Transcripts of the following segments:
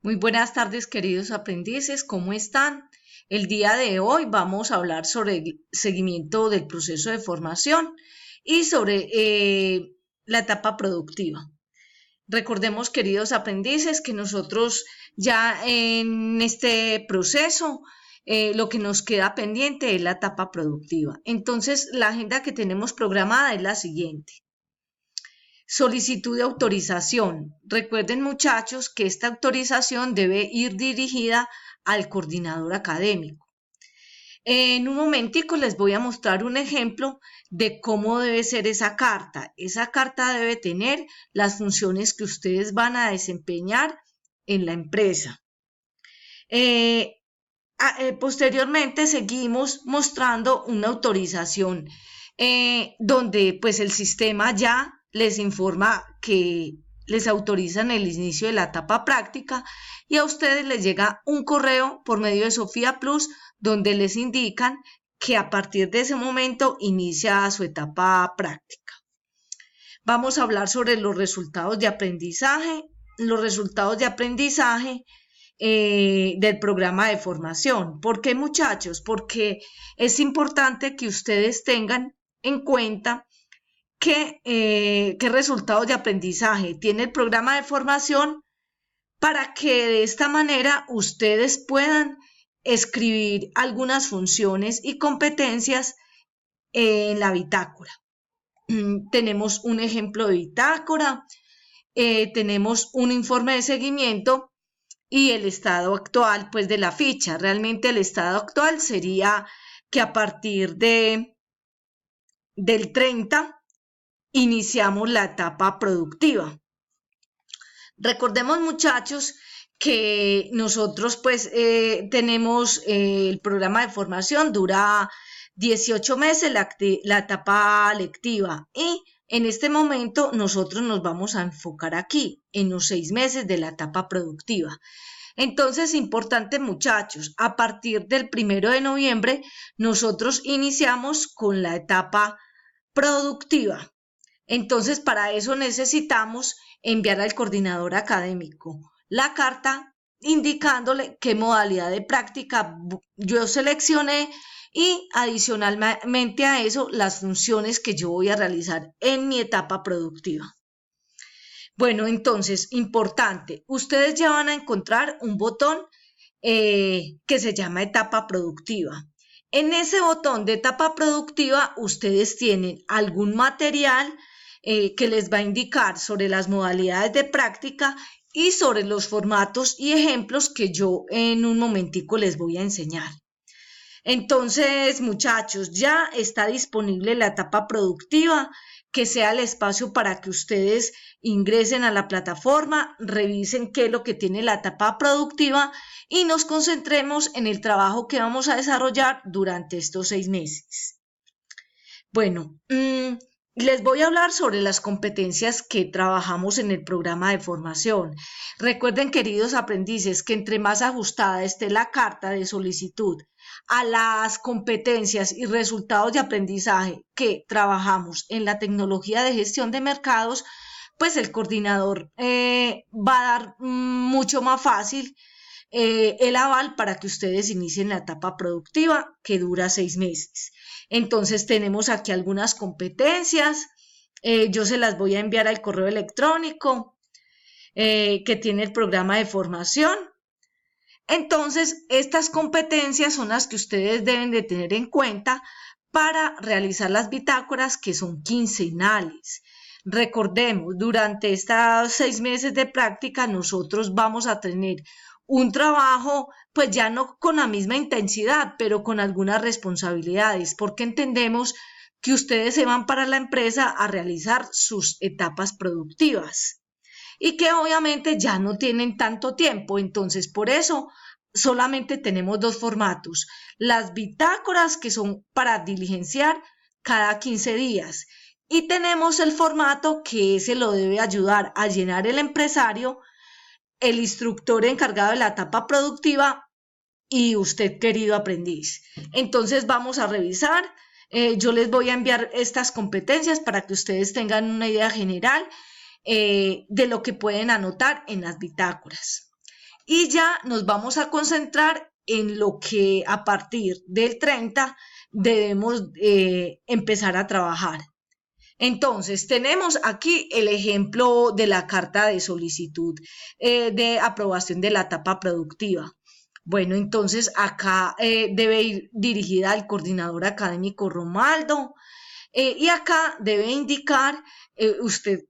Muy buenas tardes, queridos aprendices, ¿cómo están? El día de hoy vamos a hablar sobre el seguimiento del proceso de formación y sobre la etapa productiva. Recordemos, queridos aprendices, que nosotros ya en este proceso lo que nos queda pendiente es la etapa productiva. Entonces, la agenda que tenemos programada es la siguiente. Solicitud de autorización. Recuerden, muchachos, que esta autorización debe ir dirigida al coordinador académico. En un momentico les voy a mostrar un ejemplo de cómo debe ser esa carta. Esa carta debe tener las funciones que ustedes van a desempeñar en la empresa. Posteriormente seguimos mostrando una autorización donde pues el sistema ya les informa que les autorizan el inicio de la etapa práctica y a ustedes les llega un correo por medio de Sofía Plus donde les indican que a partir de ese momento inicia su etapa práctica. Vamos a hablar sobre los resultados de aprendizaje. Los resultados de aprendizaje del programa de formación. ¿Por qué, muchachos? Porque es importante que ustedes tengan en cuenta qué resultados de aprendizaje tiene el programa de formación para que de esta manera ustedes puedan escribir algunas funciones y competencias en la bitácora. Tenemos un ejemplo de bitácora, tenemos un informe de seguimiento y el estado actual pues de la ficha. Realmente el estado actual sería que a partir del 30 iniciamos la etapa productiva. Recordemos, muchachos, que nosotros pues tenemos el programa de formación, dura 18 meses la etapa lectiva y en este momento nosotros nos vamos a enfocar aquí en los 6 meses de la etapa productiva. Entonces, importante, muchachos, a partir del 1 de noviembre nosotros iniciamos con la etapa productiva. Entonces, para eso necesitamos enviar al coordinador académico la carta indicándole qué modalidad de práctica yo seleccioné y adicionalmente a eso las funciones que yo voy a realizar en mi etapa productiva. Bueno, entonces, importante, ustedes ya van a encontrar un botón que se llama etapa productiva. En ese botón de etapa productiva, ustedes tienen algún material que les va a indicar sobre las modalidades de práctica y sobre los formatos y ejemplos que yo en un momentico les voy a enseñar. Entonces, muchachos, ya está disponible la etapa productiva, que sea el espacio para que ustedes ingresen a la plataforma, revisen qué es lo que tiene la etapa productiva y nos concentremos en el trabajo que vamos a desarrollar durante estos 6 meses. Bueno, les voy a hablar sobre las competencias que trabajamos en el programa de formación. Recuerden, queridos aprendices, que entre más ajustada esté la carta de solicitud a las competencias y resultados de aprendizaje que trabajamos en la tecnología de gestión de mercados, pues el coordinador va a dar mucho más fácil el aval para que ustedes inicien la etapa productiva que dura 6 meses. Entonces tenemos aquí algunas competencias, yo se las voy a enviar al correo electrónico que tiene el programa de formación. Entonces, estas competencias son las que ustedes deben de tener en cuenta para realizar las bitácoras que son quincenales. Recordemos, durante estos 6 meses de práctica nosotros vamos a tener un trabajo, pues ya no con la misma intensidad, pero con algunas responsabilidades, porque entendemos que ustedes se van para la empresa a realizar sus etapas productivas y que obviamente ya no tienen tanto tiempo. Entonces, por eso solamente tenemos 2 formatos. Las bitácoras, que son para diligenciar cada 15 días. Y tenemos el formato que ese lo debe ayudar a llenar el empresario, el instructor encargado de la etapa productiva y usted, querido aprendiz. Entonces, vamos a revisar. Yo les voy a enviar estas competencias para que ustedes tengan una idea general de lo que pueden anotar en las bitácoras. y ya nos vamos a concentrar en lo que a partir del 30 debemos empezar a trabajar. Entonces, tenemos aquí el ejemplo de la carta de solicitud de aprobación de la etapa productiva. Bueno, entonces acá debe ir dirigida al coordinador académico Romaldo y acá debe indicar usted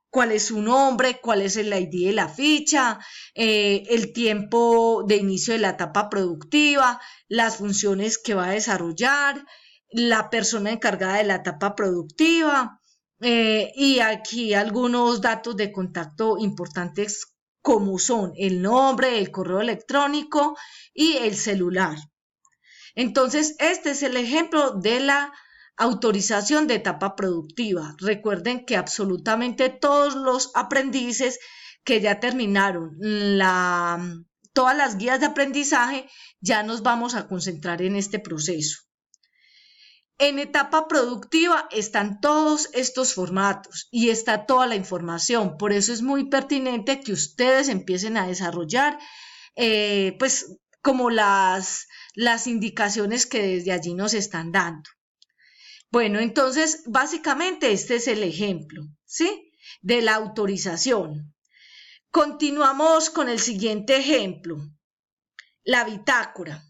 cuál es su nombre, cuál es el ID de la ficha, el tiempo de inicio de la etapa productiva, las funciones que va a desarrollar, la persona encargada de la etapa productiva y aquí algunos datos de contacto importantes como son el nombre, el correo electrónico y el celular. Entonces, este es el ejemplo de la autorización de etapa productiva. Recuerden que absolutamente todos los aprendices que ya terminaron todas las guías de aprendizaje, ya nos vamos a concentrar en este proceso. En etapa productiva están todos estos formatos y está toda la información. Por eso es muy pertinente que ustedes empiecen a desarrollar, pues, como las indicaciones que desde allí nos están dando. Bueno, entonces, básicamente este es el ejemplo, ¿sí? De la autorización. Continuamos con el siguiente ejemplo, la bitácora.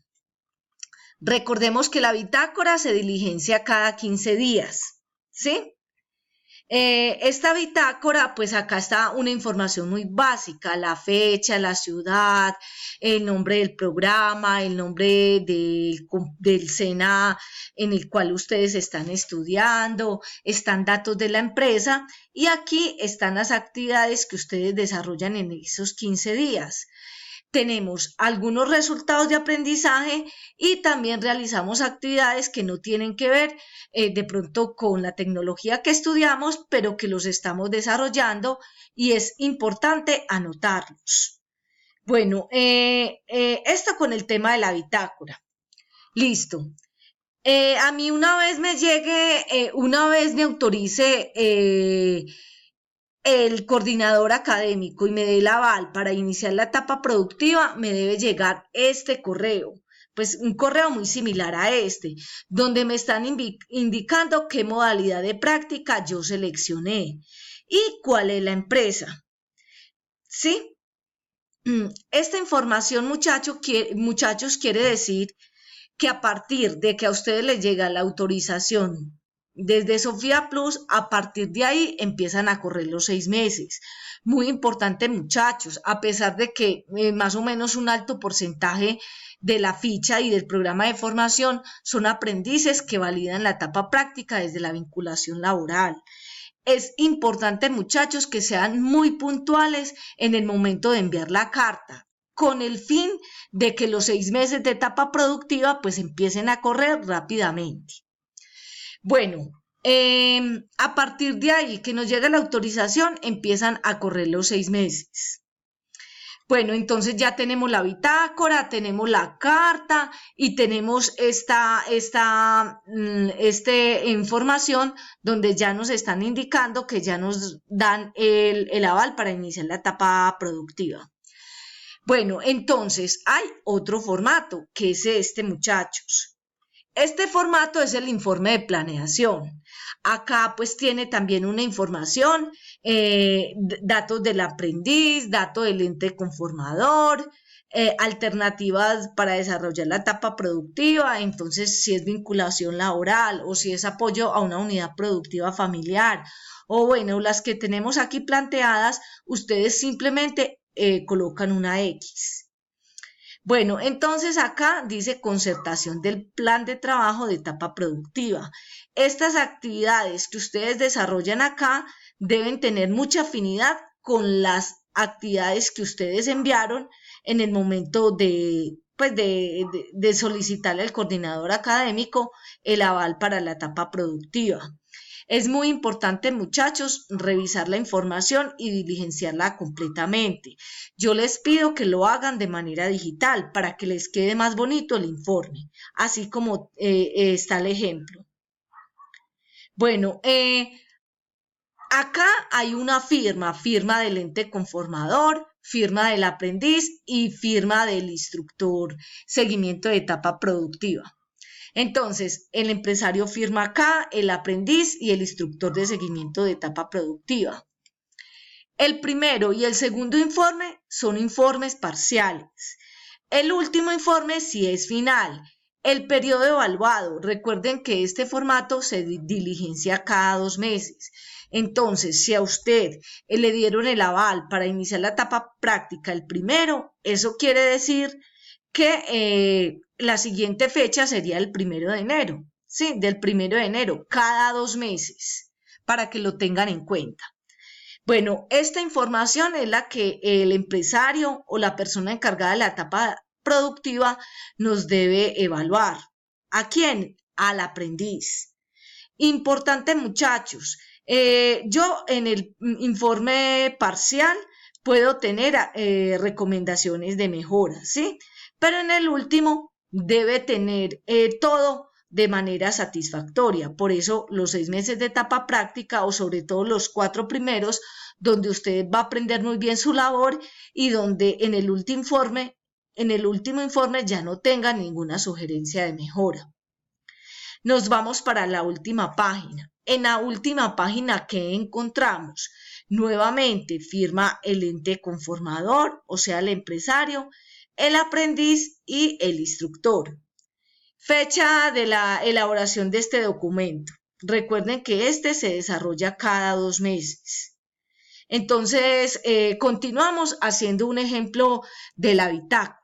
Recordemos que la bitácora se diligencia cada 15 días, ¿sí? Esta bitácora, pues acá está una información muy básica, la fecha, la ciudad, el nombre del programa, el nombre del SENA en el cual ustedes están estudiando, están datos de la empresa y aquí están las actividades que ustedes desarrollan en esos 15 días. Tenemos algunos resultados de aprendizaje y también realizamos actividades que no tienen que ver de pronto con la tecnología que estudiamos, pero que los estamos desarrollando y es importante anotarlos. Bueno, esto con el tema de la bitácora. Listo. A mí una vez me autorice el coordinador académico y me dé el aval para iniciar la etapa productiva, me debe llegar este correo, pues un correo muy similar a este, donde me están indicando qué modalidad de práctica yo seleccioné y cuál es la empresa. ¿Sí? Esta información, muchachos, quiere decir que a partir de que a ustedes les llega la autorización desde Sofía Plus, a partir de ahí empiezan a correr los 6 meses. Muy importante, muchachos, a pesar de que más o menos un alto porcentaje de la ficha y del programa de formación son aprendices que validan la etapa práctica desde la vinculación laboral. Es importante, muchachos, que sean muy puntuales en el momento de enviar la carta, con el fin de que los 6 meses de etapa productiva pues empiecen a correr rápidamente. Bueno, a partir de ahí que nos llega la autorización, empiezan a correr los 6 meses. Bueno, entonces ya tenemos la bitácora, tenemos la carta y tenemos esta información donde ya nos están indicando que ya nos dan el aval para iniciar la etapa productiva. Bueno, entonces hay otro formato, que es este, muchachos. Este formato es el informe de planeación. Acá pues tiene también una información, datos del aprendiz, datos del ente conformador, alternativas para desarrollar la etapa productiva, entonces si es vinculación laboral o si es apoyo a una unidad productiva familiar o bueno, las que tenemos aquí planteadas, ustedes simplemente colocan una X. Bueno, entonces acá dice concertación del plan de trabajo de etapa productiva. Estas actividades que ustedes desarrollan acá deben tener mucha afinidad con las actividades que ustedes enviaron en el momento de solicitarle al coordinador académico el aval para la etapa productiva. Es muy importante, muchachos, revisar la información y diligenciarla completamente. Yo les pido que lo hagan de manera digital para que les quede más bonito el informe, así como está el ejemplo. Bueno, acá hay una firma del ente conformador, firma del aprendiz y firma del instructor, seguimiento de etapa productiva. Entonces, el empresario firma acá, el aprendiz y el instructor de seguimiento de etapa productiva. El primero y el segundo informe son informes parciales. El último informe sí es final. El periodo evaluado, recuerden que este formato se diligencia cada 2 meses. Entonces, si a usted le dieron el aval para iniciar la etapa práctica el primero, eso quiere decir que la siguiente fecha sería el 1 de enero, ¿sí? Del 1 de enero, cada 2 meses, para que lo tengan en cuenta. Bueno, esta información es la que el empresario o la persona encargada de la etapa productiva nos debe evaluar. ¿A quién? Al aprendiz. Importante, muchachos, yo en el informe parcial puedo tener recomendaciones de mejora, ¿sí? Pero en el último debe tener todo de manera satisfactoria. Por eso los 6 meses de etapa práctica o sobre todo los 4 primeros, donde usted va a aprender muy bien su labor y donde en el último informe ya no tenga ninguna sugerencia de mejora. Nos vamos para la última página. En la última página, ¿qué encontramos? Nuevamente firma el ente conformador, o sea, el empresario, el aprendiz y el instructor. Fecha de la elaboración de este documento. Recuerden que este se desarrolla cada 2 meses. Entonces, continuamos haciendo un ejemplo de la bitácora.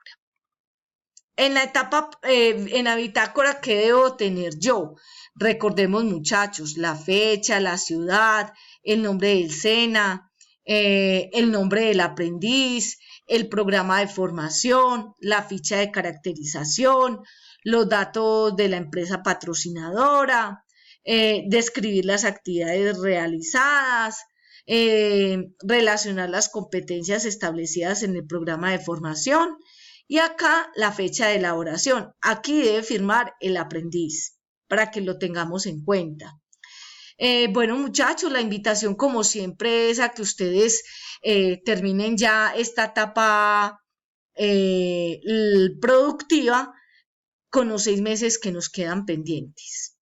En la bitácora, ¿qué debo tener yo? Recordemos, muchachos, la fecha, la ciudad, el nombre del SENA, el nombre del aprendiz, el programa de formación, la ficha de caracterización, los datos de la empresa patrocinadora, describir las actividades realizadas, relacionar las competencias establecidas en el programa de formación y acá la fecha de elaboración. Aquí debe firmar el aprendiz para que lo tengamos en cuenta. Bueno, muchachos, la invitación como siempre es a que ustedes terminen ya esta etapa productiva con los 6 meses que nos quedan pendientes.